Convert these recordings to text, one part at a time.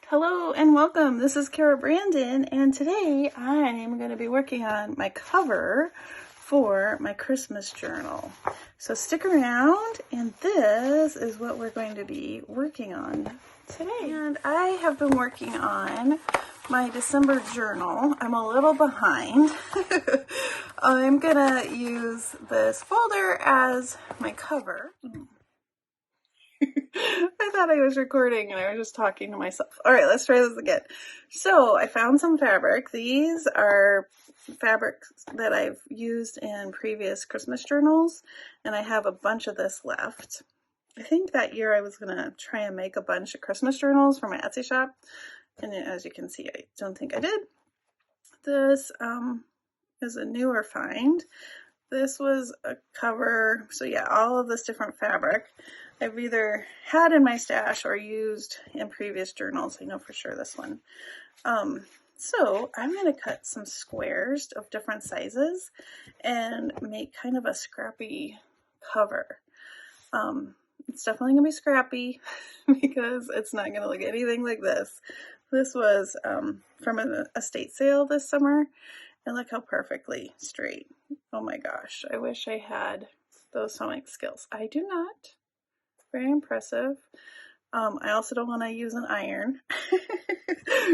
Hello and welcome. This is Cara Brandon, and today I'm going to be working on my cover for my Christmas journal. So stick around, and this is what we're going to be working on today. And I have been working on my December journal. I'm a little behind. I'm going to use this folder as my cover. I thought I was recording and I was just talking to myself. All right, let's try this again. So I found some fabric. These are fabrics that I've used in previous Christmas journals, and I have a bunch of this left. I think that year I was going to try and make a bunch of Christmas journals for my Etsy shop, and as you can see, I don't think I did. This is a newer find. This was a cover, so yeah, all of this different fabric I've either had in my stash or used in previous journals. I know for sure this one. So I'm going to cut some squares of different sizes and make kind of a scrappy cover. It's definitely going to be scrappy because it's not going to look anything like this. This was from an estate sale this summer, and look how perfectly straight. Oh my gosh, I wish I had those sewing skills. I do not. Very impressive. I also don't want to use an iron.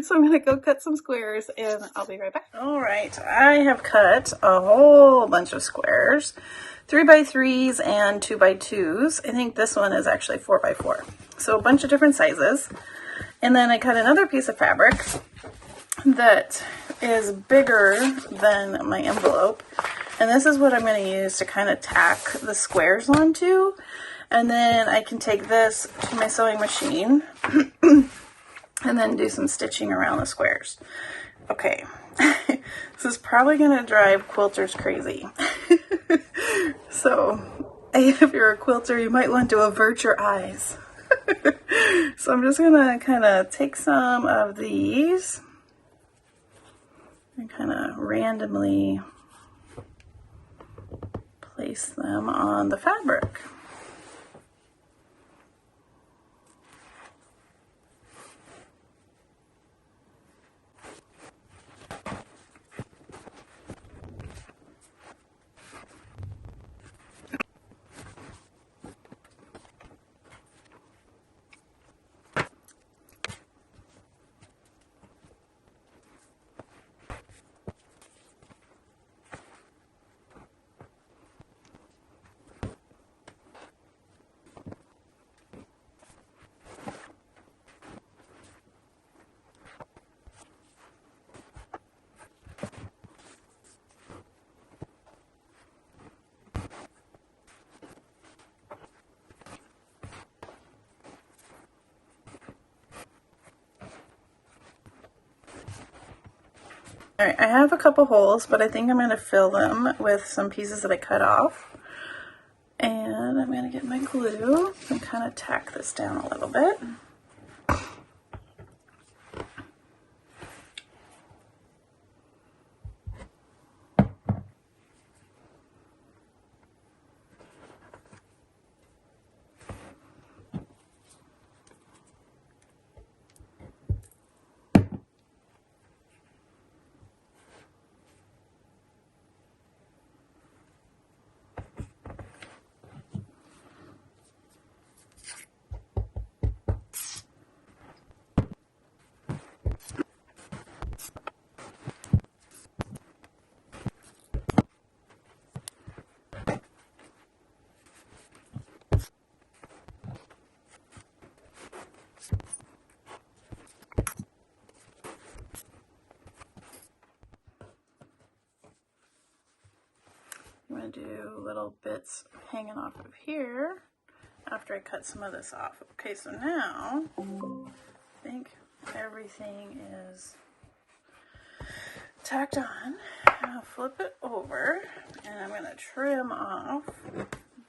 So I'm going to go cut some squares and I'll be right back. All right, I have cut a whole bunch of squares, 3x3s and 2x2s. I think this one is actually 4x4. So a bunch of different sizes. And then I cut another piece of fabric that is bigger than my envelope. And this is what I'm going to use to kind of tack the squares onto. And then I can take this to my sewing machine and then do some stitching around the squares. Okay, this is probably going to drive quilters crazy. So if you're a quilter, you might want to avert your eyes. So I'm just going to kind of take some of these and kind of randomly place them on the fabric. All right, I have a couple holes, but I think I'm going to fill them with some pieces that I cut off. And I'm going to get my glue and kind of tack this down a little bit. I'm going to do little bits hanging off of here after I cut some of this off. Okay, so now I think everything is tacked on. I'll flip it over and I'm going to trim off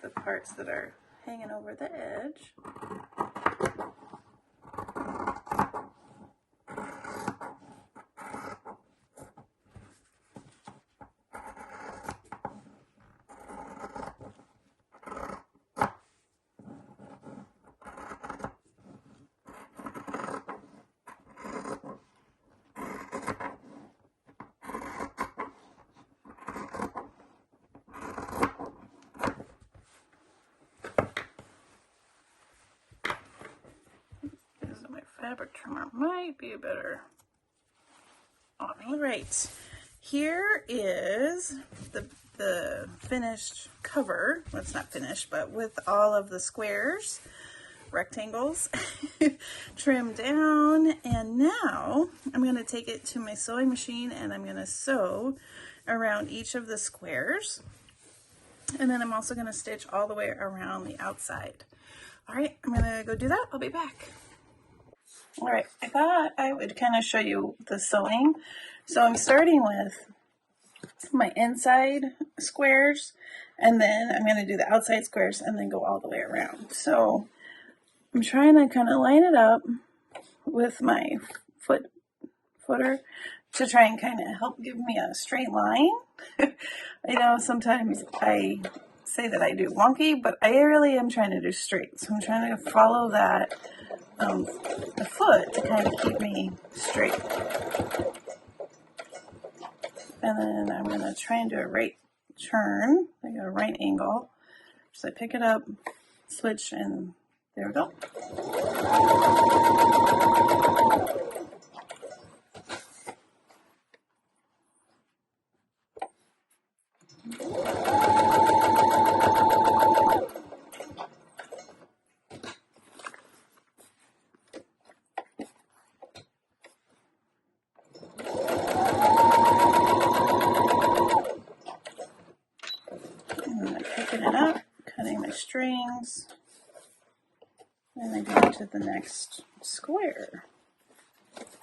the parts that are hanging over the edge. fabric trimmer might be better. All right, here is the finished cover. Well, it's not finished, but with all of the squares, rectangles trimmed down. And now I'm going to take it to my sewing machine and I'm going to sew around each of the squares. And then I'm also going to stitch all the way around the outside. All right, I'm going to go do that. I'll be back. All right, I thought I would kind of show you the sewing. So I'm starting with my inside squares, and then I'm going to do the outside squares and then go all the way around. So I'm trying to kind of line it up with my footer to try and kind of help give me a straight line. I know sometimes I say that I do wonky, but I really am trying to do straight. So I'm trying to follow that the foot to kind of keep me straight. And then I'm going to try and do a right turn, like a right angle. So I pick it up, switch, and there we go. Picking it up, cutting my strings, and then going to the next square.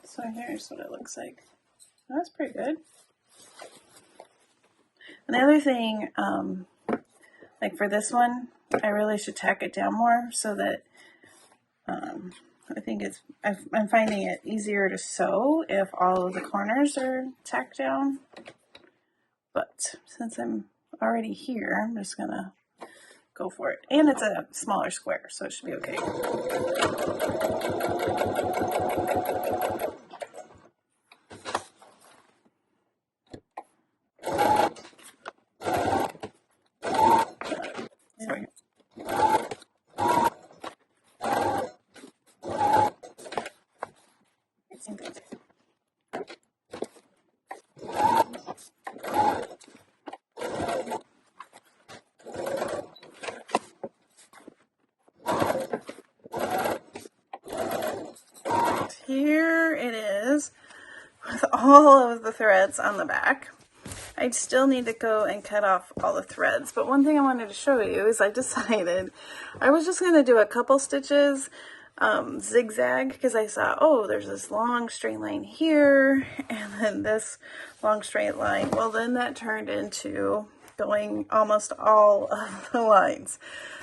So here's what it looks like. That's pretty good. And the other thing, like for this one, I really should tack it down more so that I think I'm finding it easier to sew if all of the corners are tacked down. But since I'm already here, I'm just gonna go for it. And it's a smaller square, so it should be okay. There we go. Here it is with all of the threads on the back. I still need to go and cut off all the threads, but one thing I wanted to show you is I decided I was just going to do a couple stitches zigzag, because I saw, oh, there's this long straight line here and then this long straight line. Well, then that turned into going almost all of the lines.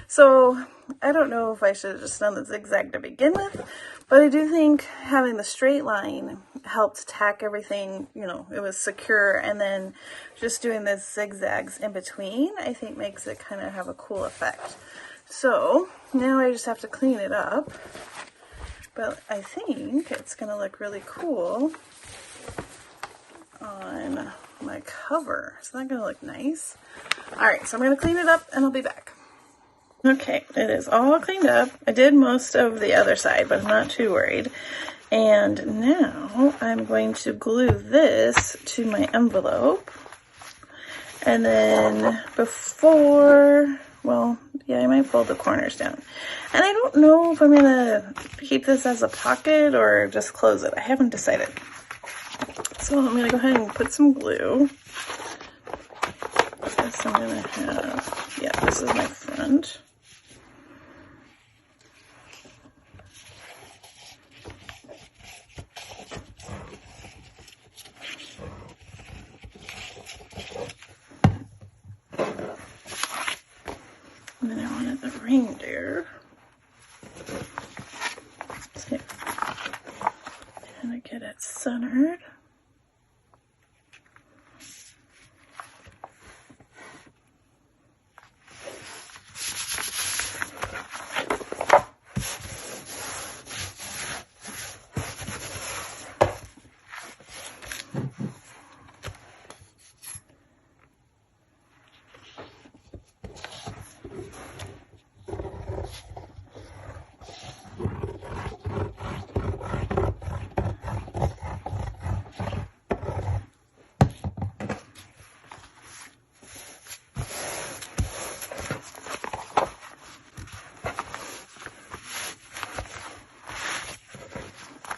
So I don't know if I should have just done the zigzag to begin with, but I do think having the straight line helped tack everything, you know, it was secure, and then just doing the zigzags in between, I think makes it kind of have a cool effect. So now I just have to clean it up, but I think it's going to look really cool on my cover. Isn't that going to look nice? All right, so I'm going to clean it up and I'll be back. Okay, it is all cleaned up. I did most of the other side, but I'm not too worried. And now I'm going to glue this to my envelope. And then before, well, yeah, I might fold the corners down. And I don't know if I'm going to keep this as a pocket or just close it. I haven't decided. So I'm going to go ahead and put some glue. This I'm going to have, yeah, this is my front. And then I wanted the reindeer. So, and I get it centered.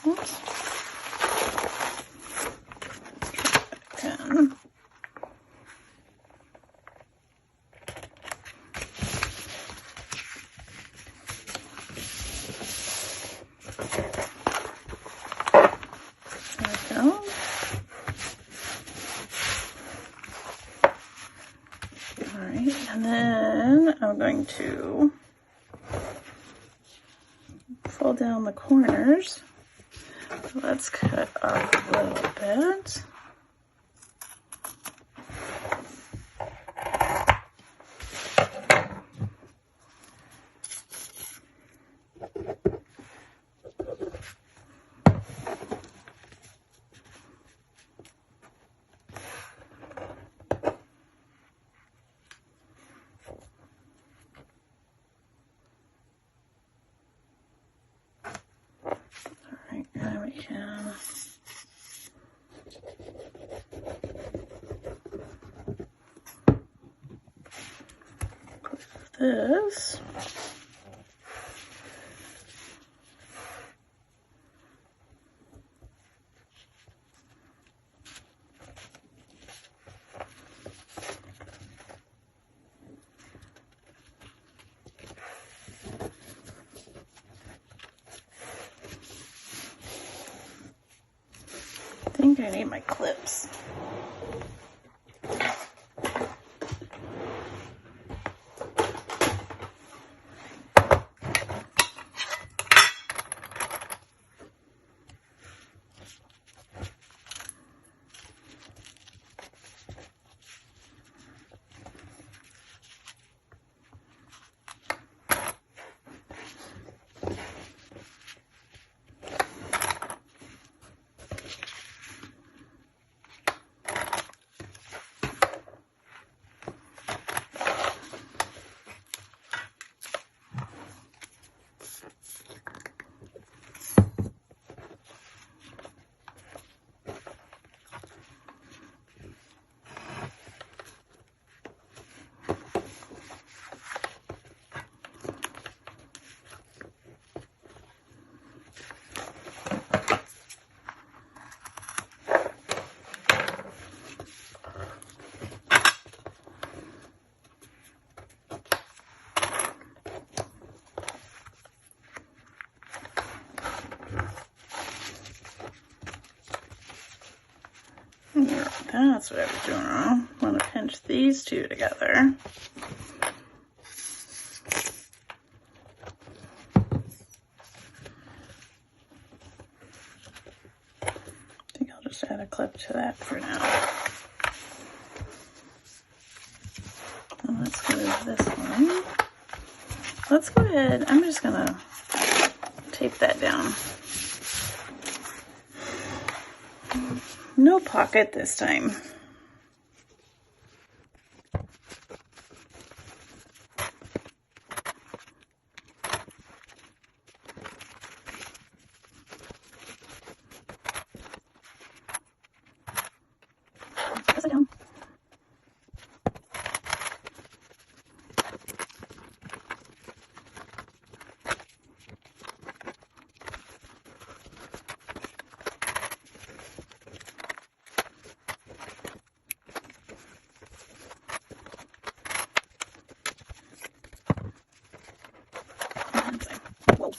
Oops. Again. And then I'm going to fold down the corners. So let's cut off a little bit. Now we can put this. I think I need my clips. That's what I was doing wrong. I want to pinch these two together. I think I'll just add a clip to that for now. And let's go to this one. Let's go ahead. I'm just going to tape that down. No pocket this time. Press it down. Whoa.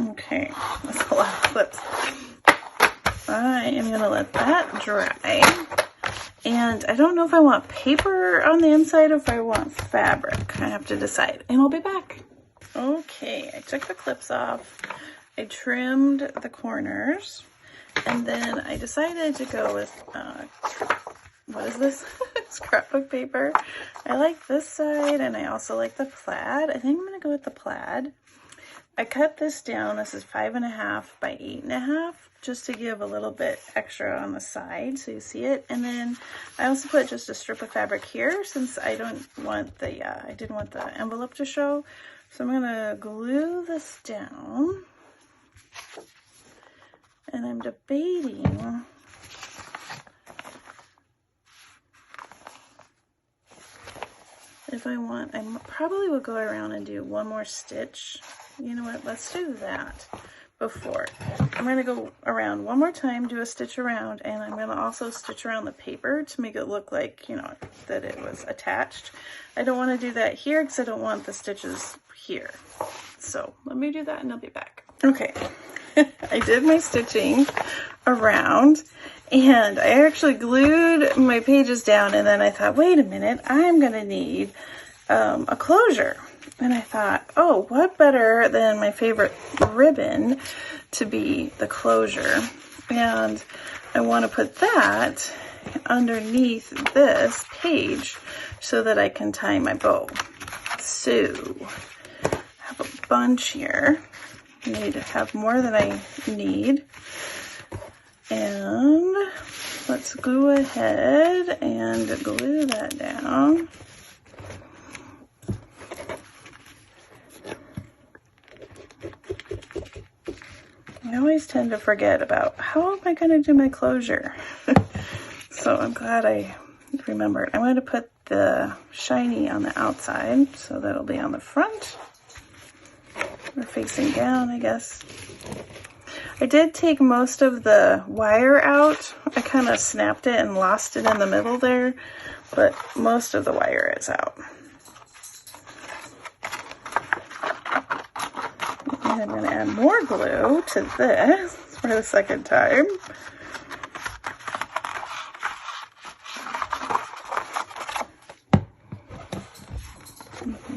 Okay, that's a lot of clips. I am going to let that dry. And I don't know if I want paper on the inside or if I want fabric. I have to decide. And I'll be back. Okay, I took the clips off. I trimmed the corners. And then I decided to go with, what is this? Scrapbook paper. I like this side and I also like the plaid. I think I'm going to go with the plaid. I cut this down. This is 5.5 by 8.5, just to give a little bit extra on the side so you see it. And then I also put just a strip of fabric here since I don't want the, I didn't want the envelope to show. So I'm gonna glue this down, and I'm debating if I probably will go around and do one more stitch. You know what, let's do that before. I'm gonna go around one more time, do a stitch around, and I'm gonna also stitch around the paper to make it look like, you know, that it was attached. I don't wanna do that here because I don't want the stitches here. So let me do that and I'll be back. Okay, I did my stitching around, and I actually glued my pages down, and then I thought, wait a minute, I'm gonna need a closure. And I thought, oh, what better than my favorite ribbon to be the closure? And I want to put that underneath this page so that I can tie my bow. So I have a bunch here. I need to have more than I need. And let's go ahead and glue that down. I always tend to forget about how am I going to do my closure. So I'm glad I remembered. I'm going to put the shiny on the outside, so that'll be on the front. We're facing down, I guess. I did take most of the wire out. I kind of snapped it and lost it in the middle there, but most of the wire is out. And I'm going to add more glue to this for the second time.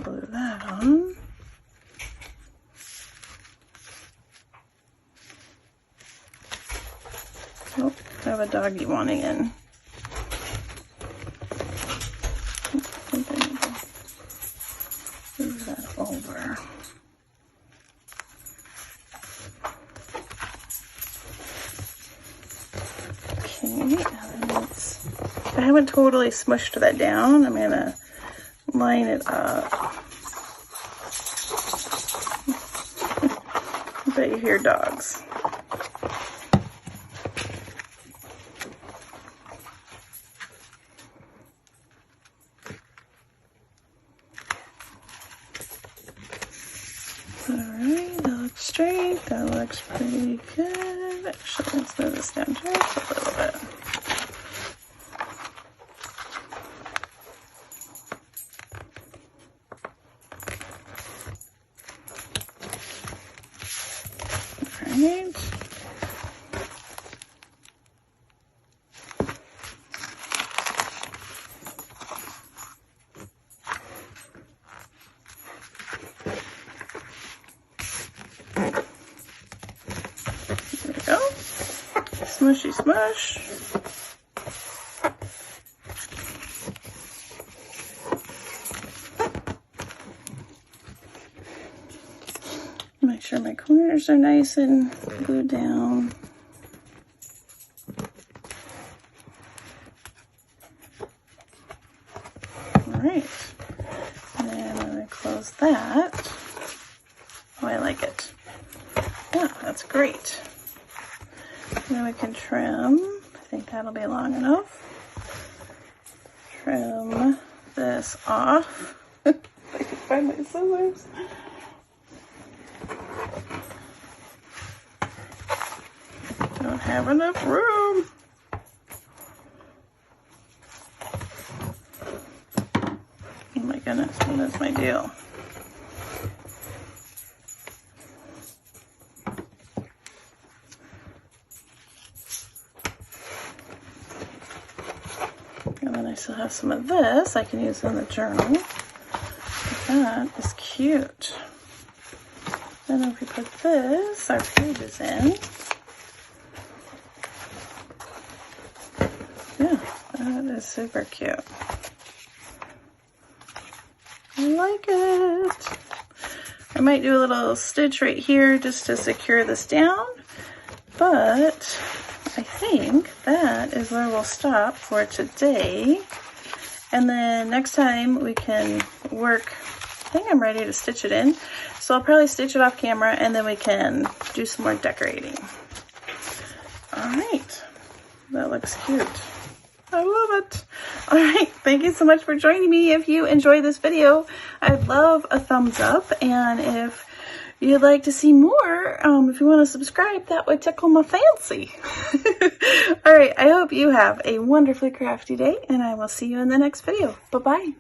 Glue that on. Oh, I have a doggy wanting in. I think I need to move that over. I haven't totally smushed that down. I'm gonna line it up. I bet you hear dogs. Alright, that looks straight. That looks pretty good. Actually, let's move this down just a little bit. Smushy smush. Make sure my corners are nice and glued down. All right, and then I'm going to close that. Oh, I like it. Yeah, that's great. Then we can trim. I think that'll be long enough. Trim this off. I can find my scissors. Don't have enough room. Oh my goodness, what is my deal? And then I still have some of this I can use in the journal. That is cute. Then if we put this, our pages in. Yeah, that is super cute. I like it. I might do a little stitch right here just to secure this down, but I think that is where we'll stop for today. And then next time we can work think I'm ready to stitch it in. So I'll probably stitch it off camera and then we can do some more decorating. All right, that looks cute. I love it. All right, thank you so much for joining me. If you enjoyed this video, I'd love a thumbs up. And if you'd like to see more, if you want to subscribe, that would tickle my fancy. All right, I hope you have a wonderfully crafty day, and I will see you in the next video. Bye-bye.